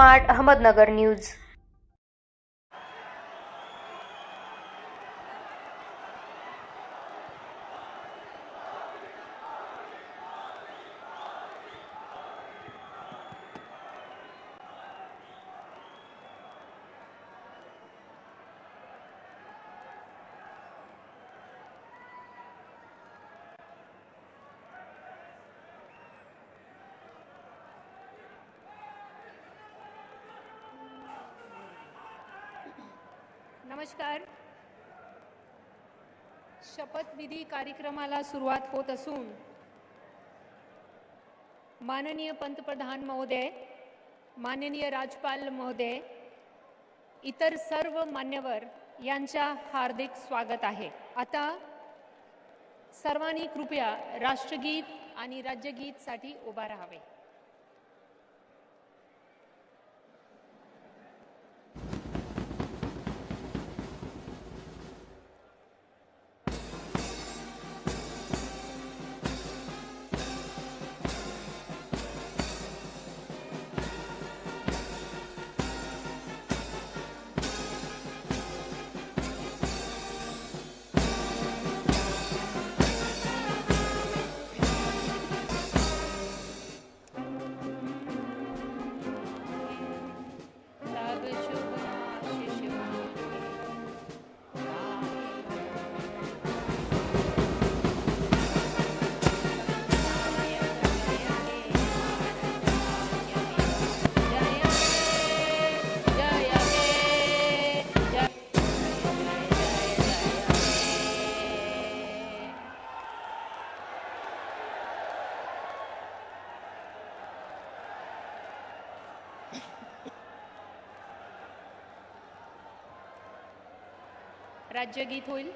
Smart Ahmednagar news. नमस्कार। शपथविधी कार्यक्रमाला सुरुवात होत असून माननीय पंतप्रधान महोदय, माननीय राज्यपाल महोदय, इतर सर्व मान्यवर यांचा हार्दिक स्वागत आहे। आता सर्वांनी कृपया राष्ट्रगीत आणि राज्यगीत साठी उभा राहावे। राज्यगीत होईल।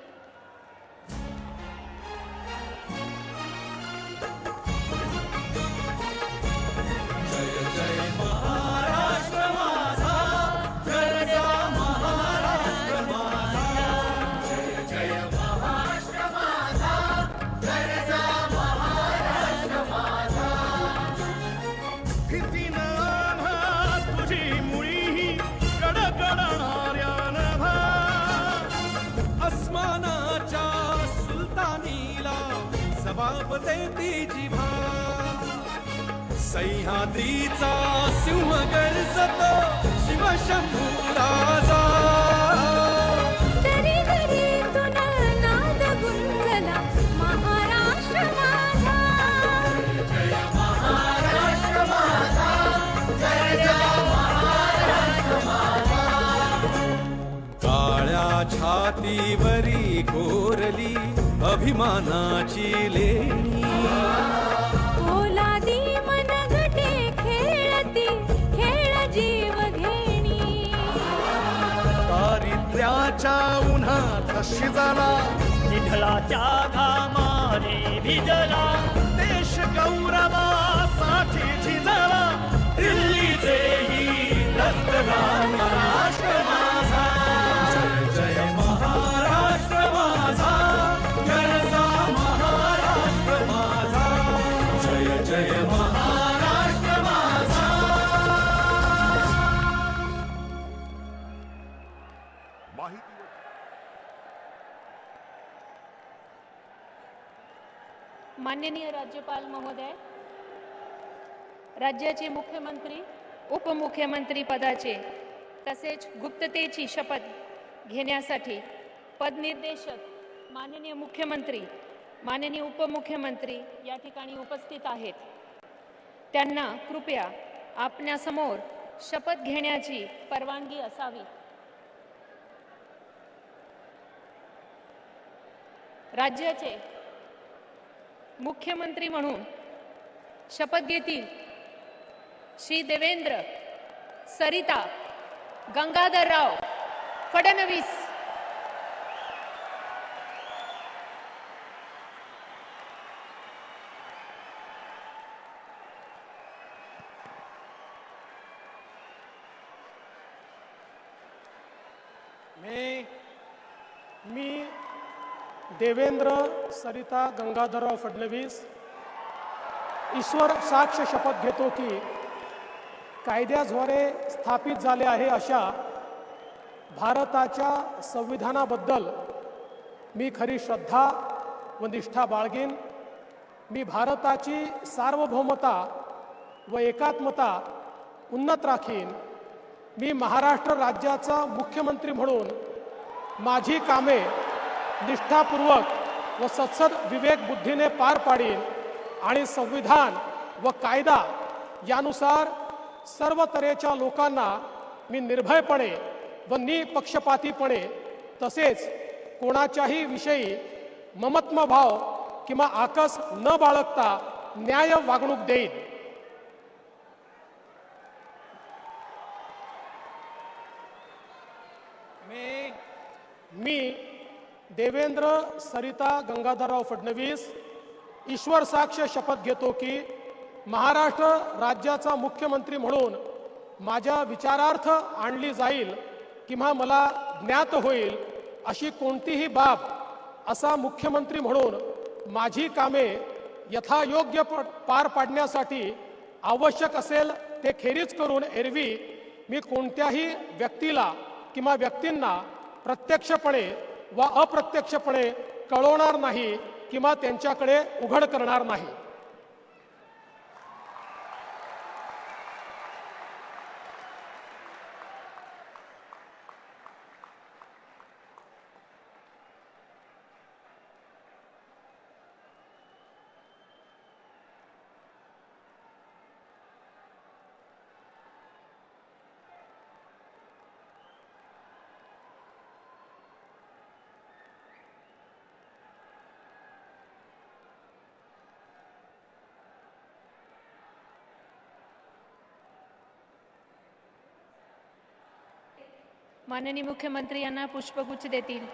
सह्याद्रीचा सिंह गर्जतो शिवशंभू राजा। दरी दरीतून नाद गुंजला महाराष्ट्र माझा। जय महाराष्ट्र माझा, जय जय महाराष्ट्र माझा। काळ्या छातीवरी कोरली अभिमानाची लेणी। दारिद्र्याच्या उन्हात शिजला, विठ्ठलाच्या घामाने भिजला, देश गौरवासाठी झिजला, दिल्लीचेही रक्तला महाराष्ट्र माझा। जय जय महाराष्ट्र माझा, गरजा महाराष्ट्र माझा। जय जय महाराष्ट्र माझा। माननीय राज्यपाल महोदय, राज्याचे मुख्यमंत्री, उपमुख्यमंत्री पदाचे तसेच गुप्ततेची शपथ घेण्यासाठी पदनिर्देशक माननीय मुख्यमंत्री, माननीय उपमुख्यमंत्री या ठिकाणी उपस्थित आहेत। त्यांना कृपया आपल्यासमोर शपथ घेण्याची परवानगी असावी। राज्याचे मुख्यमंत्री म्हणून शपथ घेतील श्री देवेंद्र सरिता गंगाधरराव फडणवीस। मी देवेंद्र सरिता गंगाधरराव फडणवीस ईश्वर साक्ष शपथ घेतो की कायद्याद्वारे स्थापित झाले आहे अशा भारताच्या संविधानाबद्दल मी खरी श्रद्धा व निष्ठा बाळगीन. मी भारताची सार्वभौमता व एकात्मता उन्नत राखीन. मी महाराष्ट्र राज्याचा मुख्यमंत्री म्हणून माझी कामे निष्ठापूर्वक व सत्सद विवेक बुद्धीने पार पाडीन आणि संविधान व कायदा यानुसार सर्व तऱ्हेच्या लोकांना मी निर्भयपणे व निपक्षपातीपणे तसेच कोणाच्याही विषयी ममत्वभाव किंवा आकस न बाळगता न्याय वागणूक देईन. मी देवेंद्र सरिता गंगाधरराव फडणवीस ईश्वर साक्ष शपथ घेतो की महाराष्ट्र राज्याचा मुख्यमंत्री म्हणून माझ्या विचारार्थ आणली जाईल किंवा मला ज्ञात होईल अशी कोणतीही बाब असा मुख्यमंत्री म्हणून माझी कामे यथायोग्य पार पाडण्यासाठी आवश्यक असेल ते खेरीज करून एरवी मी कोणत्याही व्यक्तीला किंवा व्यक्तींना प्रत्यक्षपणे व अप्रत्यक्षपणे कळवणार नाही किंवा त्यांच्याकडे उघड करणार नाही. माननीय मुख्यमंत्री यांना पुष्पगुच्छ देतील.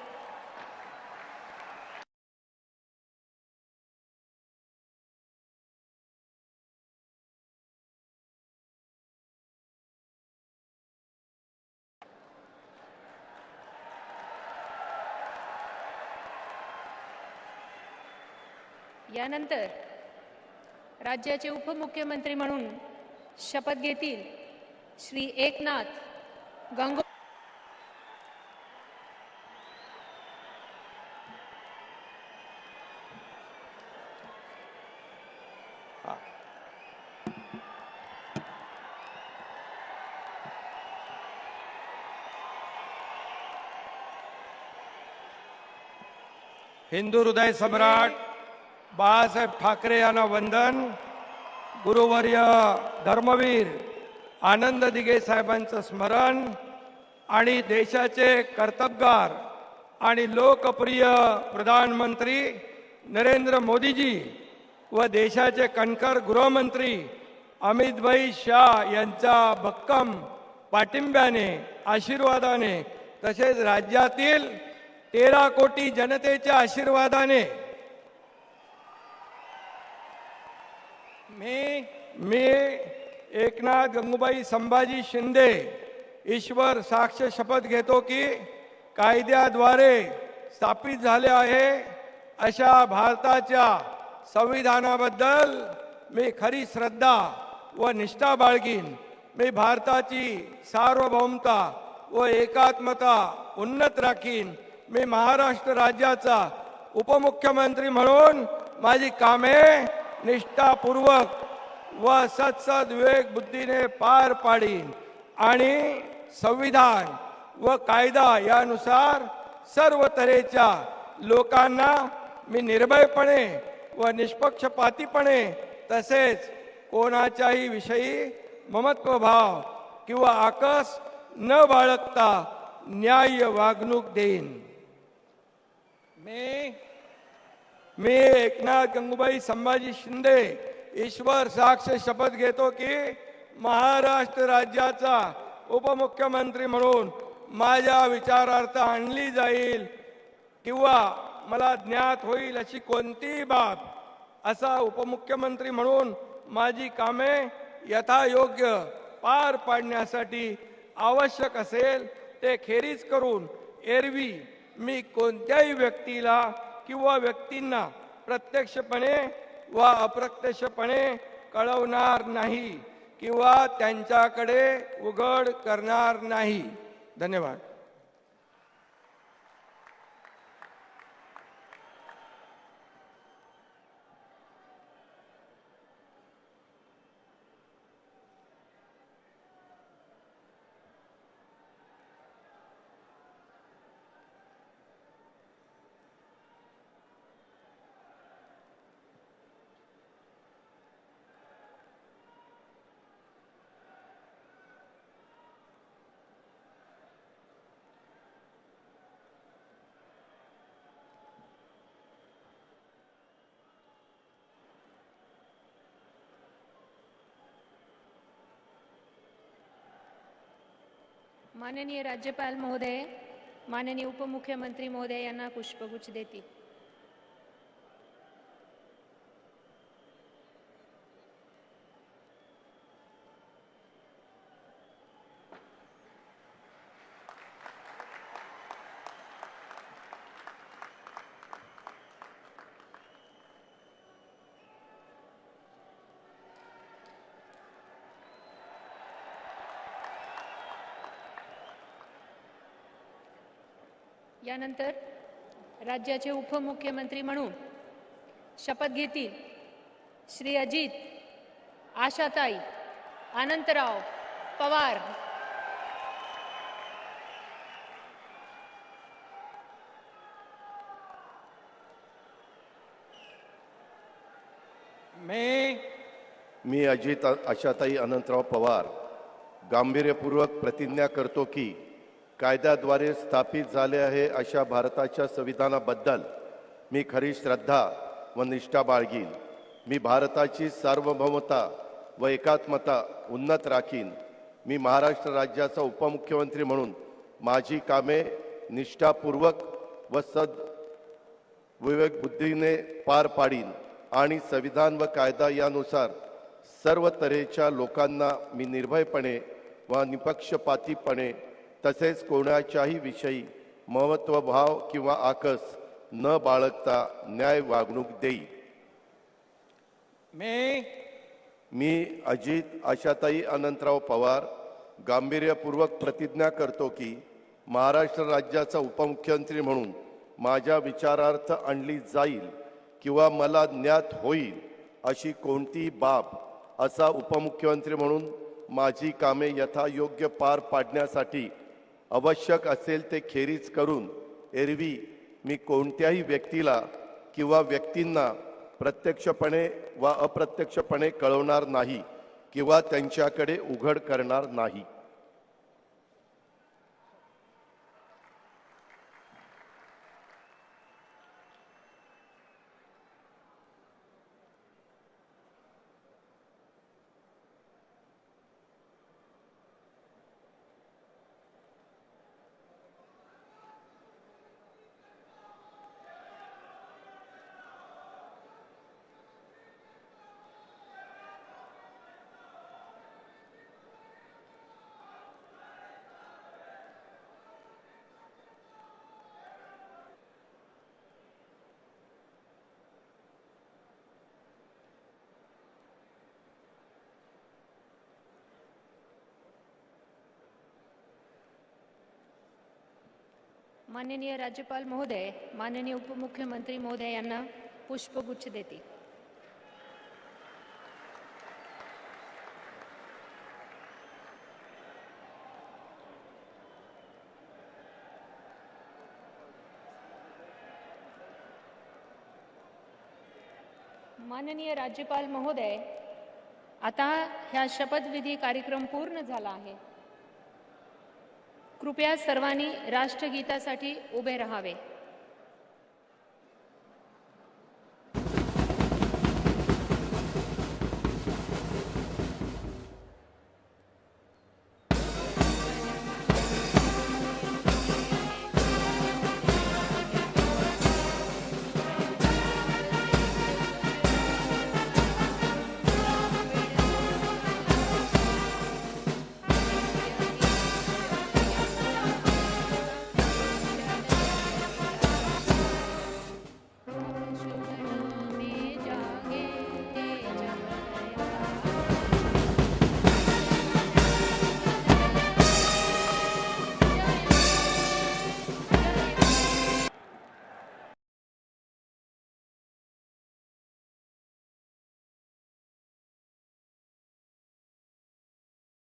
यानंतर राज्याचे उपमुख्यमंत्री म्हणून शपथ घेतील श्री एकनाथ गंगो. हिंदू हृदय सम्राट बाळासाहेब ठाकरे यांना वंदन. गुरुवर्य धर्मवीर आनंद दिघे साहेबांचं स्मरण आणि देशाचे कर्तबगार आणि लोकप्रिय प्रधानमंत्री नरेंद्र मोदीजी व देशाचे कणखर गृहमंत्री अमितभाई शाह यांच्या भक्कम पाठिंब्याने आशीर्वादाने तसेच राज्यातील 13 कोटी जनतेच्या आशीर्वादाने मी एकनाथ गंगूबाई संभाजी शिंदे ईश्वर साक्ष शपथ घेतो की कायद्याद्वारे स्थापित झाले आहे अशा भारताच्या संविधानाबद्दल मी खरी श्रद्धा व निष्ठा बाळगीन. मी भारताची सार्वभौमता व एकात्मता उन्नत राखीन. मी महाराष्ट्र राज्याचा उपमुख्यमंत्री म्हणून माझी कामे निष्ठापूर्वक व सत्सद विवेक बुद्धीने पार पाडीन आणि संविधान व कायदा यानुसार सर्व तऱ्हेच्या लोकांना मी निर्भयपणे व निष्पक्षपातीपणे तसेच कोणाच्याही विषयी ममत्वभाव किंवा आकस न बाळगता न्याय वागणूक देईन. मी एकनाथ गंगूबाई संभाजी शिंदे ईश्वर साक्ष शपथ घेतो की महाराष्ट्र राज्याचा उपमुख्यमंत्री म्हणून माझ्या विचारार्थ आणली जाईल किंवा मला ज्ञात होईल अशी कोणतीही बाब असा उपमुख्यमंत्री म्हणून माझी कामे यथायोग्य पार पाडण्यासाठी आवश्यक असेल ते खेरीज करून एरवी मी कोणत्याही व्यक्तीला किंवा व्यक्तींना प्रत्यक्षपणे व अप्रत्यक्षपणे कळवणार नाही किंवा त्यांच्याकडे उघड करणार नाही. धन्यवाद. माननीय राज्यपाल महोदय, माननीय उपमुख्यमंत्री महोदय यांना पुष्पगुच्छ देती. यानंतर राज्याचे उपमुख्यमंत्री म्हणून शपथ घेतील श्री अजित आशाताई अनंतराव पवार. मी अजित आशाताई अनंतराव पवार गांभीर्यपूर्वक प्रतिज्ञा करतो की कायद्याद्वारे स्थापित झाले आहे अशा भारताच्या संविधानाबद्दल मी खरी श्रद्धा व निष्ठा बाळगीन. मी भारताची सार्वभौमता व एकात्मता उन्नत राखीन. मी महाराष्ट्र राज्याचा उपमुख्यमंत्री म्हणून माझी कामे निष्ठापूर्वक व विवेकबुद्धीने पार पाडीन आणि संविधान व कायदा यानुसार सर्व तऱ्हेच्या लोकांना मी निर्भयपणे व निपक्षपातीपणे तसेच कोणाच्याही विषयी महत्त्वभाव किंवा आकस न बाळगता न्याय वागणूक देईल. मी अजित आशाताई अनंतराव पवार गांभीर्यपूर्वक प्रतिज्ञा करतो की महाराष्ट्र राज्याचा उपमुख्यमंत्री म्हणून माझ्या विचारार्थ आणली जाईल किंवा मला ज्ञात होईल अशी कोणतीही बाब असा उपमुख्यमंत्री म्हणून माझी कामे यथायोग्य पार पाडण्यासाठी आवश्यक असेल ते खेरीज करून एरवी मी कोणत्याही व्यक्तीला किंवा व्यक्तींना प्रत्यक्षपणे वा अप्रत्यक्षपणे कळवणार नाही किंवा त्यांच्याकडे उघड करणार नाही. माननीय राज्यपाल महोदय, माननीय उपमुख्यमंत्री महोदय यांना पुष्पगुच्छ देती. माननीय राज्यपाल महोदय, आता ह्या शपथविधी कार्यक्रम पूर्ण झाला आहे. कृपया सर्वांनी राष्ट्रगीतासाठी उभे राहावे.